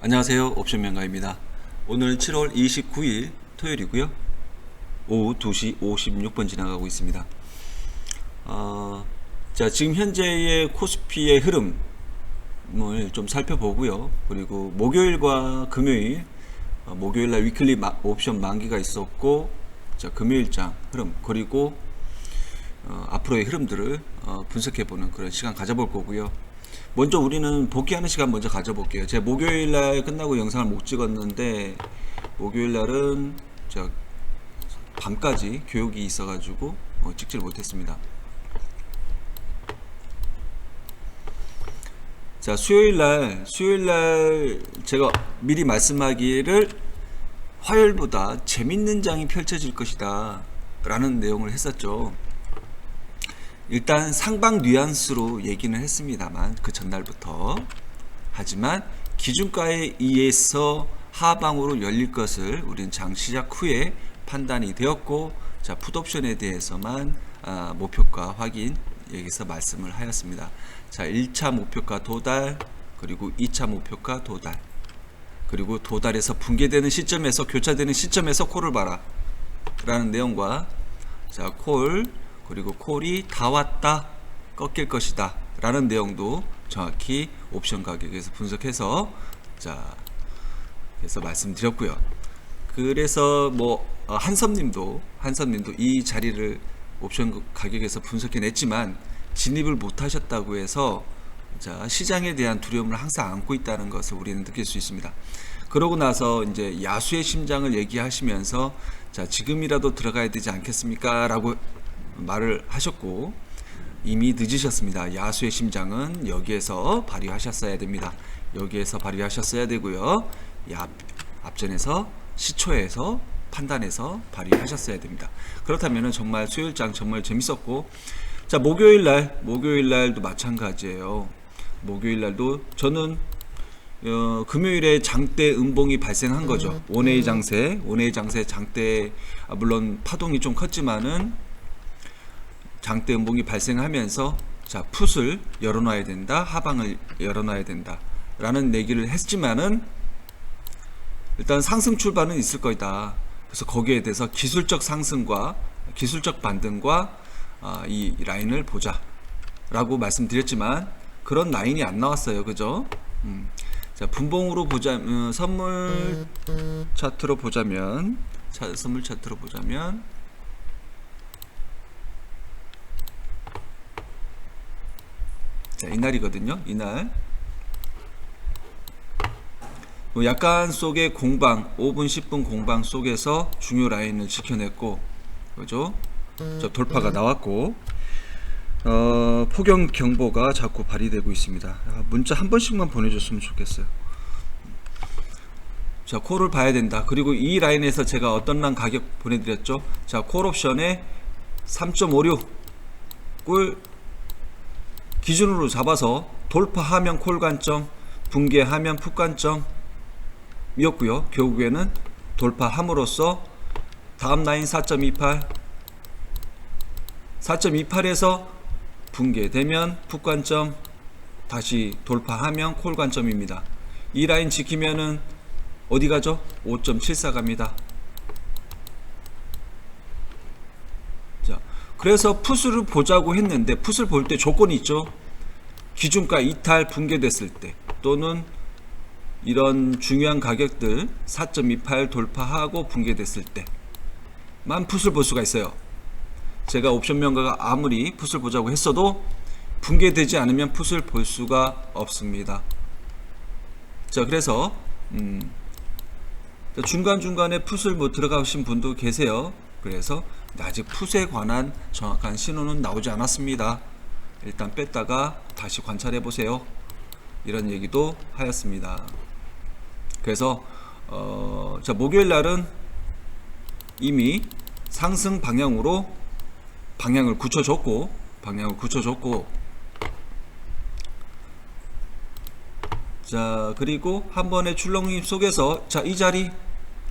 안녕하세요. 옵션명가입니다. 오늘 7월 29일 토요일이고요. 오후 2시 56분 지나가고 있습니다. 자, 지금 현재의 코스피의 흐름을 좀 살펴보고요. 그리고 목요일과 금요일, 목요일날 위클리 옵션 만기가 있었고, 자, 금요일장 흐름, 그리고 앞으로의 흐름들을 분석해보는 그런 시간 가져볼 거고요. 먼저 우리는 복귀하는 시간 먼저 가져볼게요. 제가 목요일날 끝나고 영상을 못 찍었는데, 목요일날은 제가 밤까지 교육이 있어가지고 찍지를 못했습니다. 자, 수요일날 제가 미리 말씀하기를 화요일보다 재밌는 장이 펼쳐질 것이다 라는 내용을 했었죠. 일단 상방 뉘앙스로 얘기는 했습니다만, 그 전날부터. 하지만 기준가에 의해서 하방으로 열릴 것을 우리는 장 시작 후에 판단이 되었고, 자, 풋옵션에 대해서만 목표가 확인 여기서 말씀을 하였습니다. 자, 1차 목표가 도달, 그리고 2차 목표가 도달, 그리고 도달에서 붕괴되는 시점에서, 교차되는 시점에서 콜을 봐라 라는 내용과, 자, 콜, 그리고 콜이 다 왔다, 꺾일 것이다 라는 내용도 정확히 옵션 가격에서 분석해서, 자, 그래서 말씀드렸고요. 그래서 한섬님도 이 자리를 옵션 가격에서 분석해 냈지만 진입을 못 하셨다고 해서, 자, 시장에 대한 두려움을 항상 안고 있다는 것을 우리는 느낄 수 있습니다. 그러고 나서 이제 야수의 심장을 얘기하시면서, 자, 지금이라도 들어가야 되지 않겠습니까? 라고 말을 하셨고, 이미 늦으셨습니다. 야수의 심장은 여기에서 발휘하셨어야 됩니다. 여기에서 발휘하셨어야 되고요. 앞전에서 시초에서 판단해서 발휘하셨어야 됩니다. 그렇다면 정말 수요일장 정말 재밌었고, 자, 목요일날도 마찬가지예요. 목요일날도 저는 금요일에 장대 음봉이 발생한 거죠. 원웨이 장세 장대, 물론 파동이 좀 컸지만은 장대 음봉이 발생하면서, 자, 풋을 열어놔야 된다, 하방을 열어놔야 된다 라는 얘기를 했지만은 일단 상승 출발은 있을 거다. 그래서 거기에 대해서 기술적 상승과 기술적 반등과 이 라인을 보자 라고 말씀드렸지만 그런 라인이 안 나왔어요. 그죠? 자, 분봉으로 보자면, 선물 차트로 보자면, 자, 이날이거든요. 이날 약간 속의 공방, 5분 10분 공방 속에서 중요 라인을 지켜냈고, 그죠? 저 돌파가 나왔고, 폭염 경보가 자꾸 발휘되고 있습니다. 문자 한 번씩만 보내줬으면 좋겠어요. 자, 콜을 봐야 된다. 그리고 이 라인에서 제가 어떤 란 가격 보내드렸죠? 자, 콜 옵션에 3.56을 기준으로 잡아서 돌파하면 콜 관점, 붕괴하면 풋 관점 이었고요. 결국에는 돌파함으로써 다음 라인 4.28에서 붕괴되면 풋 관점, 다시 돌파하면 콜 관점입니다. 이 라인 지키면은 어디 가죠? 5.74 갑니다. 자, 그래서 풋을 보자고 했는데, 풋을 볼 때 조건이 있죠. 기준가 이탈 붕괴됐을 때, 또는 이런 중요한 가격들 4.28 돌파하고 붕괴됐을 때만 풋을 볼 수가 있어요. 제가 옵션 명가가 아무리 풋을 보자고 했어도 붕괴되지 않으면 풋을 볼 수가 없습니다. 자, 그래서 중간중간에 풋을 들어가신 분도 계세요. 그래서 아직 풋에 관한 정확한 신호는 나오지 않았습니다. 일단 뺐다가 다시 관찰해 보세요. 이런 얘기도 하였습니다. 그래서 자, 목요일 날은 이미 상승 방향으로 방향을 굳혀줬고, 자, 그리고 한 번의 출렁임 속에서, 자, 이 자리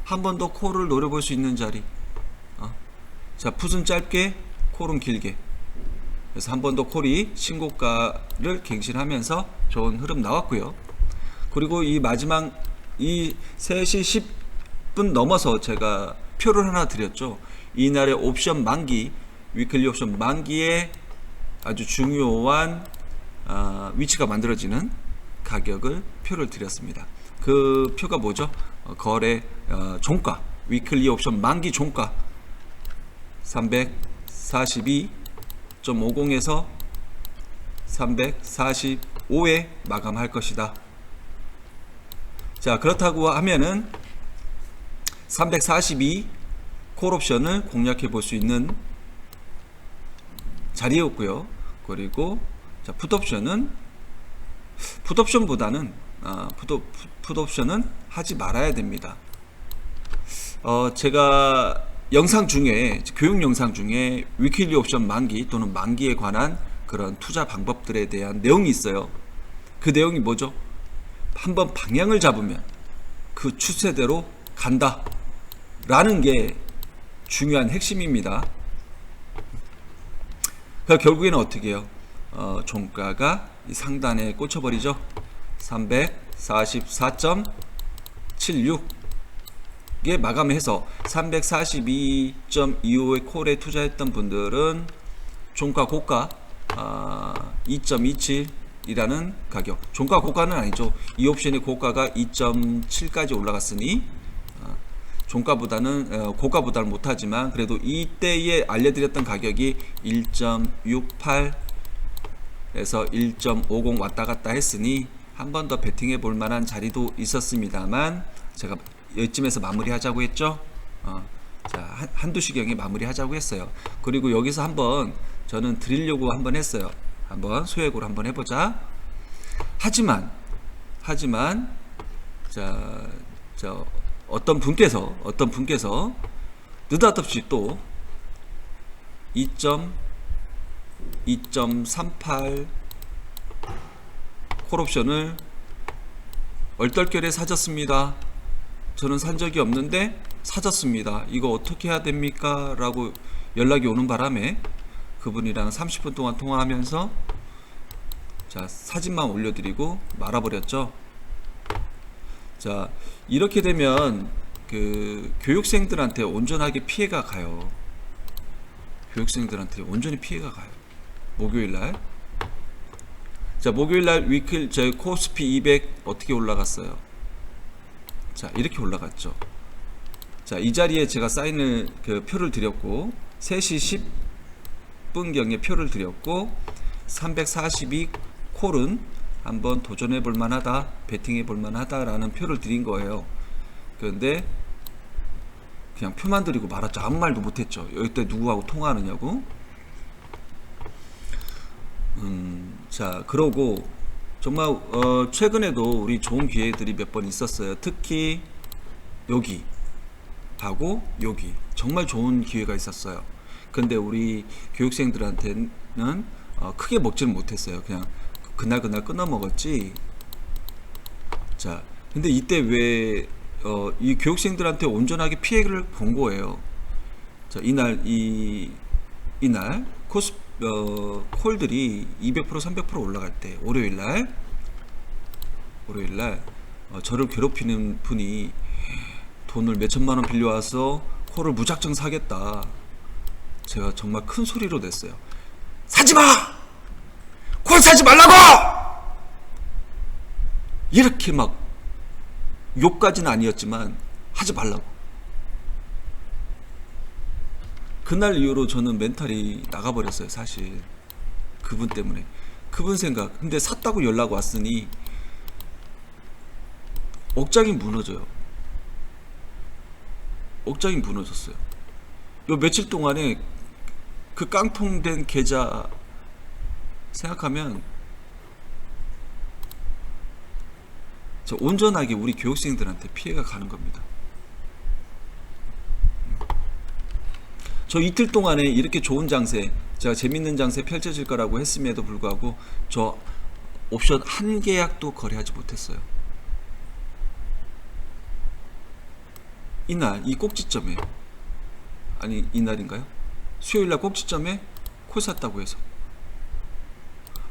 한 번 더 콜을 노려볼 수 있는 자리. 자, 풋은 짧게, 콜은 길게. 그래서 한 번 더 콜이 신고가를 갱신하면서 좋은 흐름 나왔고요. 그리고 이 마지막 이 3시 10분 넘어서 제가 표를 하나 드렸죠. 이날의 옵션 만기, 위클리 옵션 만기에 아주 중요한 위치가 만들어지는 가격을 표를 드렸습니다. 그 표가 뭐죠? 거래 종가, 위클리 옵션 만기 종가 342.50에서 345에 마감할 것이다. 자, 그렇다고 하면은 342 콜옵션을 공략해 볼 수 있는 자리였고요. 그리고 자, 풋옵션보다는 풋옵션은 하지 말아야 됩니다. 제가 영상 중에, 교육 영상 중에 위클리 옵션 만기 또는 만기에 관한 그런 투자 방법들에 대한 내용이 있어요. 그 내용이 뭐죠? 한번 방향을 잡으면 그 추세대로 간다 라는 게 중요한 핵심입니다. 그러니까 결국에는 어떻게 해요? 종가가 이 상단에 꽂혀버리죠. 344.76에 마감해서 342.25의 콜에 투자했던 분들은 종가 고가 2.27이라는 가격, 종가 고가는 아니죠. 이 옵션의 고가가 2.7까지 올라갔으니 종가보다는 고가보다는 못하지만 그래도 이때에 알려드렸던 가격이 1.68에서 1.50 왔다 갔다 했으니 한 번 더 베팅해 볼 만한 자리도 있었습니다만 제가 이쯤에서 마무리 하자고 했죠. 자, 한두 시경에 마무리 하자고 했어요. 그리고 여기서 한번 저는 드리려고 한번 했어요. 한번 소액으로 한번 해보자. 하지만 자 어떤 분께서 느닷없이 또 2.38 콜옵션을 얼떨결에 사졌습니다. 저는 산 적이 없는데 사졌습니다. 이거 어떻게 해야 됩니까? 라고 연락이 오는 바람에 그분이랑 30분 동안 통화하면서 자, 사진만 올려드리고 말아버렸죠. 자, 이렇게 되면 그 교육생들한테 온전하게 피해가 가요. 교육생들한테 온전히 피해가 가요. 목요일날. 자, 목요일날 위클 저희 코스피 200 어떻게 올라갔어요? 자, 이렇게 올라갔죠. 자, 이 자리에 제가 사인을 표를 드렸고 3시 10분경에 표를 드렸고 342 콜은 한번 도전해 볼 만하다, 베팅해 볼 만하다 라는 표를 드린 거예요. 그런데 그냥 표만 드리고 말았죠. 아무 말도 못했죠. 여기 때 누구하고 통화하느냐고. 자, 그러고 정말 최근에도 우리 좋은 기회들이 몇 번 있었어요. 특히 여기 하고 여기 정말 좋은 기회가 있었어요. 근데 우리 교육생들한테는 크게 먹지는 못했어요. 그냥 그날 끊어 먹었지. 자, 근데 이때 왜 이 교육생들한테 온전하게 피해를 본 거예요. 자, 이날 콜들이 200% 300% 올라갈 때 월요일날 저를 괴롭히는 분이 돈을 몇천만원 빌려와서 콜을 무작정 사겠다. 제가 정말 큰 소리로 냈어요. 사지마! 콜 사지 말라고! 이렇게 막 욕까지는 아니었지만 하지 말라고. 그날 이후로 저는 멘탈이 나가버렸어요. 사실 그분 때문에. 그분 생각. 근데 샀다고 연락 왔으니 억장이 무너져요. 억장이 무너졌어요. 요 며칠 동안에 그 깡통된 계좌 생각하면 저 온전하게 우리 교육생들한테 피해가 가는 겁니다. 저 이틀 동안에 이렇게 좋은 장세, 제가 재밌는 장세 펼쳐질 거라고 했음에도 불구하고 저 옵션 한 계약도 거래하지 못했어요. 이날 이 꼭지점에, 아니 이날인가요? 수요일날 꼭지점에 콜 샀다고 해서,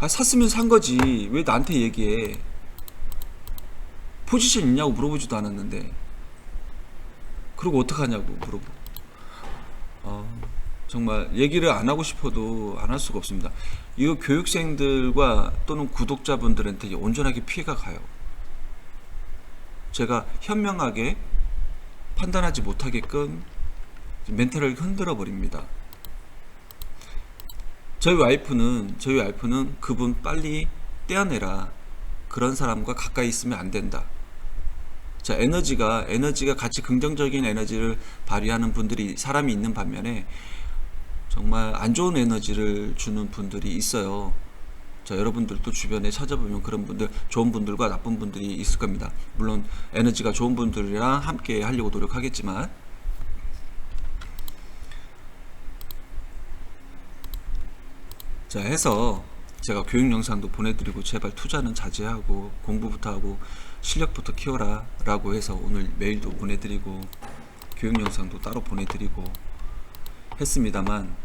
샀으면 산 거지 왜 나한테 얘기해. 포지션 있냐고 물어보지도 않았는데, 그리고 어떡하냐고 물어보고. 정말 얘기를 안 하고 싶어도 안 할 수가 없습니다. 이거 교육생들과 또는 구독자분들한테 온전하게 피해가 가요. 제가 현명하게 판단하지 못하게끔 멘탈을 흔들어 버립니다. 저희 와이프는 그분 빨리 떼어내라. 그런 사람과 가까이 있으면 안 된다. 자, 에너지가 같이 긍정적인 에너지를 발휘하는 분들이 사람이 있는 반면에 정말 안 좋은 에너지를 주는 분들이 있어요. 자, 여러분들도 주변에 찾아보면 그런 분들, 좋은 분들과 나쁜 분들이 있을 겁니다. 물론 에너지가 좋은 분들이랑 함께 하려고 노력하겠지만, 자, 해서 제가 교육 영상도 보내드리고 제발 투자는 자제하고 공부부터 하고 실력부터 키워라 라고 해서 오늘 메일도 보내드리고 교육 영상도 따로 보내드리고 했습니다만,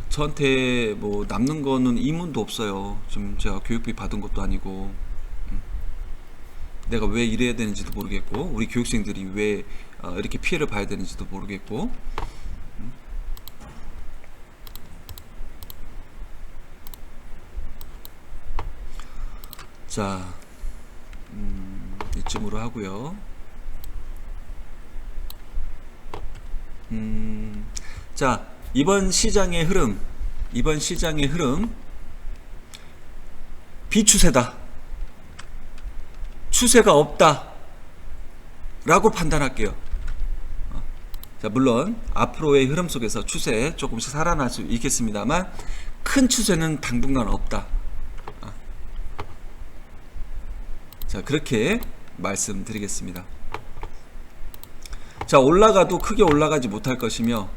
저한테 뭐 남는 거는 이문도 없어요. 지금 제가 교육비 받은 것도 아니고, 내가 왜 이래야 되는지도 모르겠고, 우리 교육생들이 왜 이렇게 피해를 봐야 되는지도 모르겠고, 자, 이쯤으로 하고요. 자, 이번 시장의 흐름 비추세다, 추세가 없다 라고 판단할게요. 자, 물론 앞으로의 흐름 속에서 추세 조금씩 살아날 수 있겠습니다만 큰 추세는 당분간 없다. 자, 그렇게 말씀드리겠습니다. 자, 올라가도 크게 올라가지 못할 것이며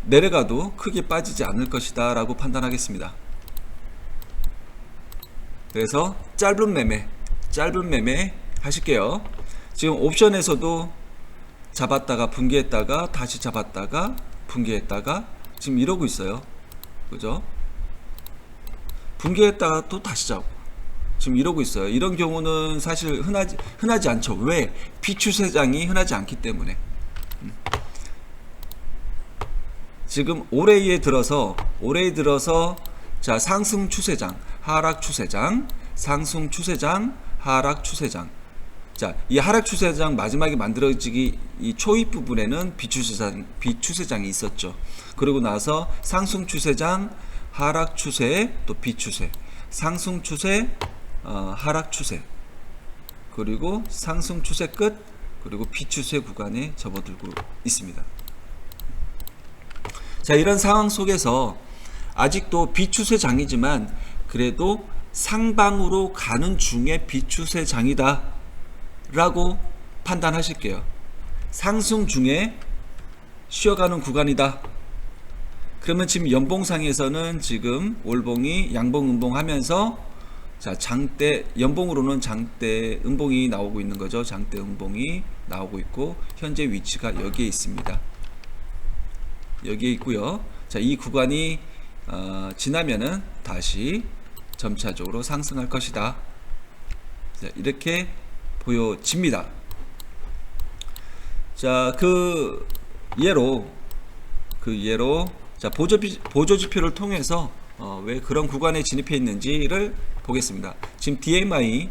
내려가도 크게 빠지지 않을 것이다 라고 판단하겠습니다. 그래서 짧은 매매 하실게요. 지금 옵션에서도 잡았다가 붕괴했다가 다시 잡았다가 붕괴했다가 지금 이러고 있어요. 그죠? 붕괴했다가 또 다시 잡고 지금 이러고 있어요. 이런 경우는 사실 흔하지 않죠. 왜? 비추세장이 흔하지 않기 때문에. 지금 올해에 들어서 자, 상승 추세장, 하락 추세장, 상승 추세장, 하락 추세장. 자, 이 하락 추세장 마지막에 만들어지기 이 초입 부분에는 비추세장이 있었죠. 그리고 나서 상승 추세장, 하락 추세, 또 비추세, 상승 추세, 하락 추세, 그리고 상승 추세 끝, 그리고 비추세 구간에 접어들고 있습니다. 자, 이런 상황 속에서 아직도 비추세장이지만 그래도 상방으로 가는 중에 비추세장이다 라고 판단하실게요. 상승 중에 쉬어가는 구간이다. 그러면 지금 연봉상에서는 지금 월봉이 양봉 음봉 하면서, 자, 장대, 연봉으로는 장대 음봉이 나오고 있는 거죠. 장대 음봉이 나오고 있고 현재 위치가 여기에 있습니다. 여기에 있고요. 자, 이 구간이 지나면은 다시 점차적으로 상승할 것이다. 자, 이렇게 보여집니다. 자, 그 예로 자, 보조지표를 통해서 왜 그런 구간에 진입해 있는지를 보겠습니다. 지금 DMI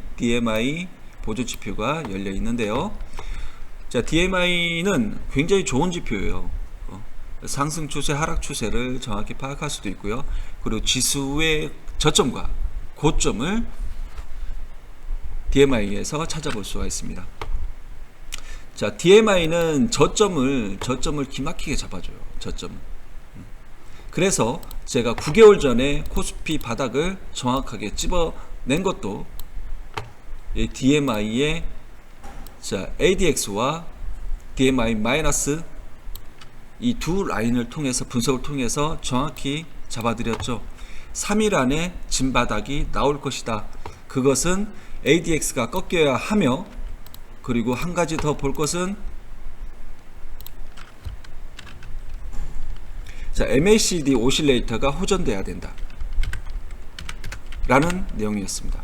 보조지표가 열려 있는데요. 자, DMI는 굉장히 좋은 지표예요. 상승 추세, 하락 추세를 정확히 파악할 수도 있고요. 그리고 지수의 저점과 고점을 DMI에서 찾아볼 수가 있습니다. 자, DMI는 저점을 기막히게 잡아줘요. 저점을. 그래서 제가 9개월 전에 코스피 바닥을 정확하게 찝어낸 것도 이 DMI의 자, ADX와 DMI 마이너스 이 두 라인을 통해서 분석을 통해서 정확히 잡아드렸죠. 3일 안에 진바닥이 나올 것이다. 그것은 ADX가 꺾여야 하며, 그리고 한 가지 더 볼 것은, 자, MACD 오실레이터가 호전돼야 된다 라는 내용이었습니다.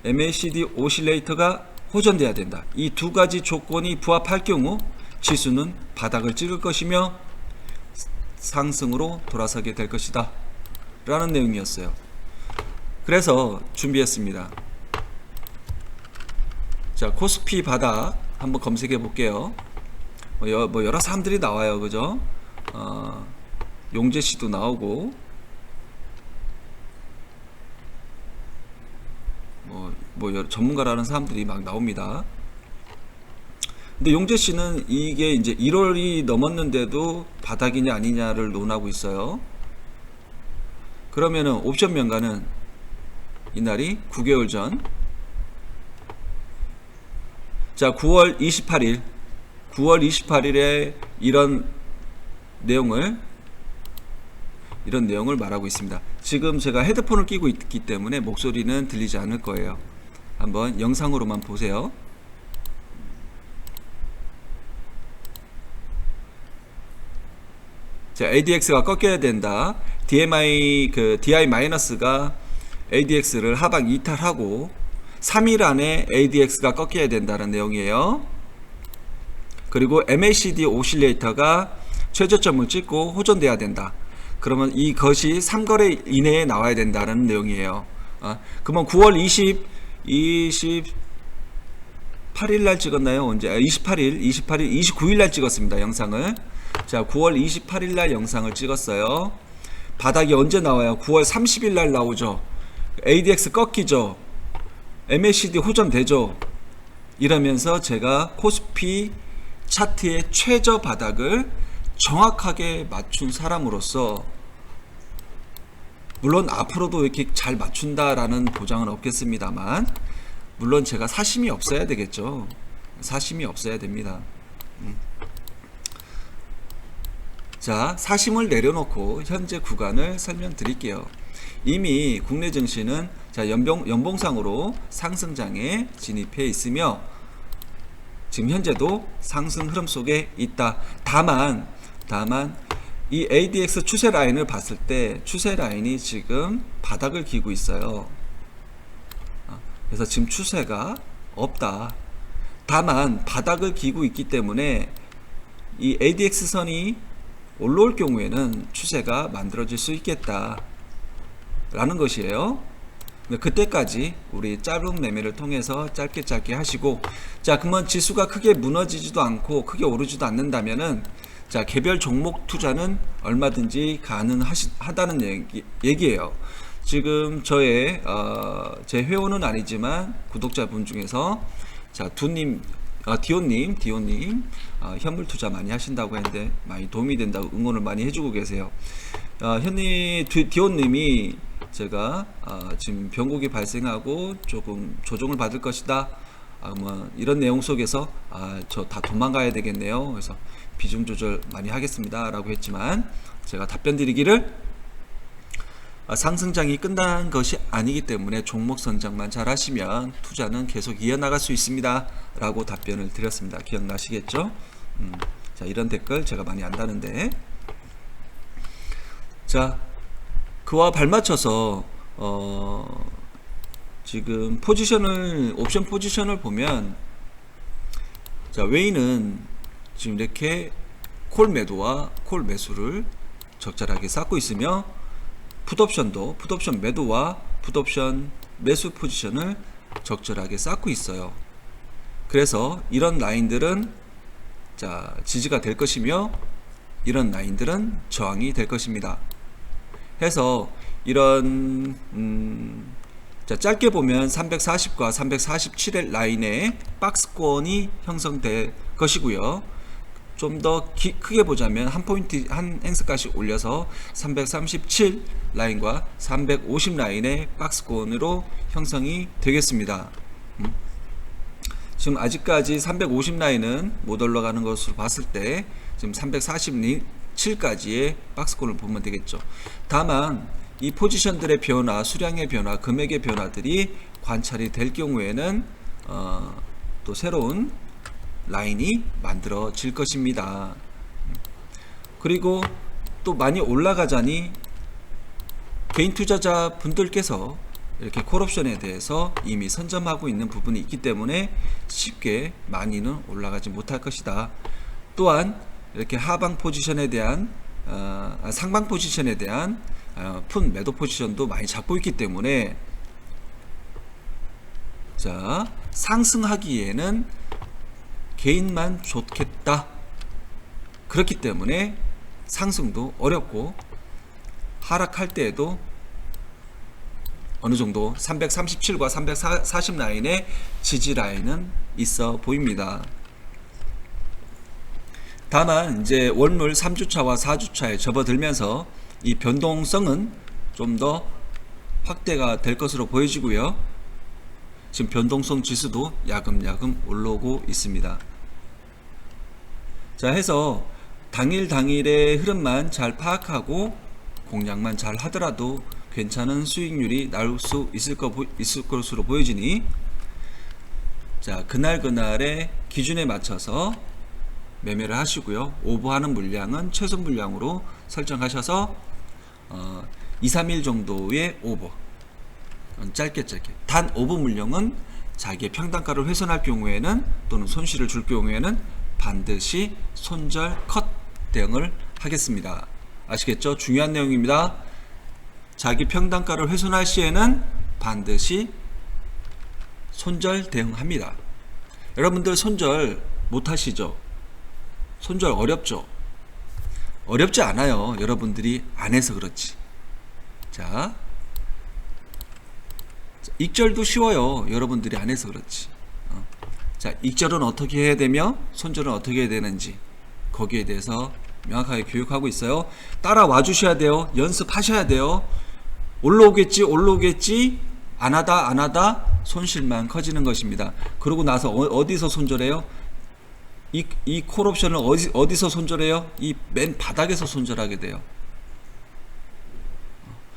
MACD 오실레이터가 호전돼야 된다. 이 두 가지 조건이 부합할 경우 지수는 바닥을 찍을 것이며 상승으로 돌아서게 될 것이다 라는 내용이었어요. 그래서 준비했습니다. 자, 코스피 바닥 한번 검색해 볼게요. 뭐 여러 사람들이 나와요, 그죠? 용재씨도 나오고 뭐 전문가라는 사람들이 막 나옵니다. 근데 용재씨는 이게 이제 1월이 넘었는데도 바닥이냐 아니냐를 논하고 있어요. 그러면은 옵션 명가는 이날이 9개월 전, 자 9월 28일에 이런 내용을 말하고 있습니다. 지금 제가 헤드폰을 끼고 있기 때문에 목소리는 들리지 않을 거예요. 한번 영상으로만 보세요. 자, ADX가 꺾여야 된다. DI-가 ADX를 하방 이탈하고 3일 안에 ADX가 꺾여야 된다는 내용이에요. 그리고 MACD 오실레이터가 최저점을 찍고 호전돼야 된다. 그러면 이것이 3거래 이내에 나와야 된다는 내용이에요. 그러면 9월 28일 날 찍었나요? 언제? 29일 날 찍었습니다. 영상을. 자, 9월 28일 날 영상을 찍었어요. 바닥이 언제 나와요? 9월 30일 날 나오죠. ADX 꺾이죠. MACD 호전되죠. 이러면서 제가 코스피 차트의 최저 바닥을 정확하게 맞춘 사람으로서, 물론 앞으로도 이렇게 잘 맞춘다라는 보장은 없겠습니다만, 물론 제가 사심이 없어야 되겠죠. 사심이 없어야 됩니다. 자, 사심을 내려놓고 현재 구간을 설명드릴게요. 이미 국내 증시는 자, 연봉상으로 상승장에 진입해 있으며 지금 현재도 상승 흐름 속에 있다. 다만 이 ADX 추세 라인을 봤을 때 추세 라인이 지금 바닥을 기고 있어요. 그래서 지금 추세가 없다. 다만 바닥을 기고 있기 때문에 이 ADX 선이 올라올 경우에는 추세가 만들어질 수 있겠다 라는 것이에요. 그때까지 우리 짧은 매매를 통해서 짧게 하시고, 자 그러면 지수가 크게 무너지지도 않고 크게 오르지도 않는다면은 자 개별 종목 투자는 얼마든지 가능하다는 얘기예요. 지금 저의 제 회원은 아니지만 구독자분 중에서 자 디오님 현물 투자 많이 하신다고 했는데 많이 도움이 된다고 응원을 많이 해주고 계세요. 디오님이 제가 지금 변곡이 발생하고 조금 조정을 받을 것이다. 뭐 이런 내용 속에서 저 다 도망가야 되겠네요. 그래서 비중 조절 많이 하겠습니다 라고 했지만, 제가 답변 드리기를 상승장이 끝난 것이 아니기 때문에 종목 선정만 잘 하시면 투자는 계속 이어나갈 수 있습니다 라고 답변을 드렸습니다. 기억나시겠죠? 자, 이런 댓글 제가 많이 안다는데, 자 그와 발맞춰서 지금 옵션 포지션을 보면, 자 웨이는 지금 이렇게 콜 매도와 콜 매수를 적절하게 쌓고 있으며, 풋옵션도 풋옵션 매도와 풋옵션 매수 포지션을 적절하게 쌓고 있어요. 그래서 이런 라인들은 자 지지가 될 것이며, 이런 라인들은 저항이 될 것입니다. 해서 이런 자 짧게 보면 340과 347의 라인의 박스권이 형성될 것이고요. 좀 더 크게 보자면 한 포인트 한 행스까지 올려서 337 라인과 350 라인의 박스권으로 형성이 되겠습니다. 지금 아직까지 350 라인은 못 올라가는 것으로 봤을 때 지금 347까지의 박스권을 보면 되겠죠. 다만 이 포지션들의 변화, 수량의 변화, 금액의 변화들이 관찰이 될 경우에는 또 새로운 라인이 만들어질 것입니다. 그리고 또 많이 올라가자니 개인 투자자 분들께서 이렇게 콜옵션에 대해서 이미 선점하고 있는 부분이 있기 때문에 쉽게 많이는 올라가지 못할 것이다. 또한 이렇게 하방 포지션에 대한 상방 포지션에 대한 푼 매도 포지션도 많이 잡고 있기 때문에 자, 상승하기에는 개인만 좋겠다. 그렇기 때문에 상승도 어렵고 하락할 때에도 어느 정도 337과 340 라인의 지지 라인은 있어 보입니다. 다만 이제 월물 3주차와 4주차에 접어들면서 이 변동성은 좀 더 확대가 될 것으로 보여지고요. 지금 변동성 지수도 야금야금 올라오고 있습니다. 자, 해서 당일의 흐름만 잘 파악하고 공략만 잘 하더라도 괜찮은 수익률이 나올 수 있을 것으로 보여지니, 자, 그날의 기준에 맞춰서 매매를 하시고요. 오버하는 물량은 최소 물량으로 설정하셔서 2, 3일 정도의 오버, 짧게 단 오버 물량은 자기의 평단가를 훼손할 경우에는 또는 손실을 줄 경우에는 반드시 손절 컷 대응을 하겠습니다. 아시겠죠? 중요한 내용입니다. 자기 평단가를 훼손할 시에는 반드시 손절 대응합니다. 여러분들 손절 못 하시죠? 손절 어렵죠? 어렵지 않아요. 여러분들이 안 해서 그렇지. 자, 익절도 쉬워요. 여러분들이 안 해서 그렇지. 자, 익절은 어떻게 해야 되며 손절은 어떻게 해야 되는지 거기에 대해서 명확하게 교육하고 있어요. 따라와 주셔야 돼요. 연습하셔야 돼요. 올라오겠지 안하다 손실만 커지는 것입니다. 그러고 나서 어디서 손절해요? 이 콜옵션을 어디서 손절해요? 이 맨 바닥에서 손절하게 돼요.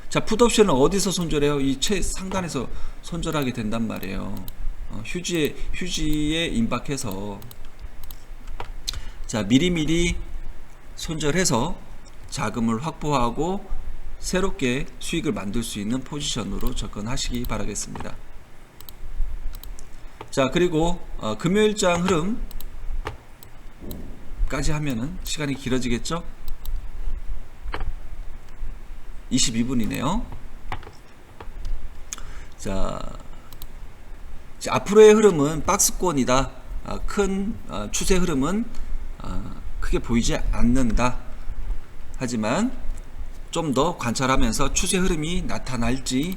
자, 풋옵션은 어디서 손절해요? 이 최상단에서 손절하게 된단 말이에요. 휴지에 임박해서. 자, 미리미리 손절해서 자금을 확보하고 새롭게 수익을 만들 수 있는 포지션으로 접근하시기 바라겠습니다. 자, 그리고 금요일장 흐름까지 하면은 시간이 길어지겠죠? 22분이네요. 자, 앞으로의 흐름은 박스권이다. 큰 추세 흐름은 크게 보이지 않는다. 하지만 좀 더 관찰하면서 추세 흐름이 나타날지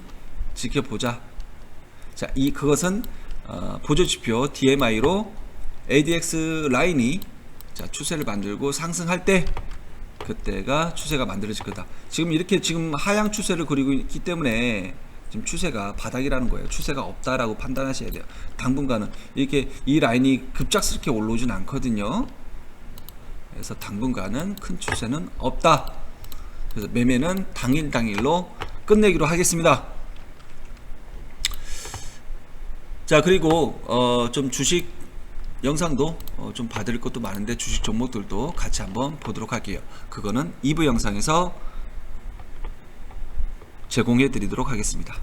지켜보자. 자, 그것은 보조지표 DMI로 ADX 라인이 자, 추세를 만들고 상승할 때 그때가 추세가 만들어질 거다. 지금 하향 추세를 그리고 있기 때문에 지금 추세가 바닥이라는 거예요. 추세가 없다라고 판단하셔야 돼요. 당분간은 이렇게 이 라인이 급작스럽게 올라오진 않거든요. 그래서 당분간은 큰 추세는 없다. 그래서 매매는 당일로 끝내기로 하겠습니다. 자, 그리고 좀 주식 영상도 좀 봐드릴 것도 많은데 주식 종목들도 같이 한번 보도록 할게요. 그거는 2부 영상에서 제공해 드리도록 하겠습니다.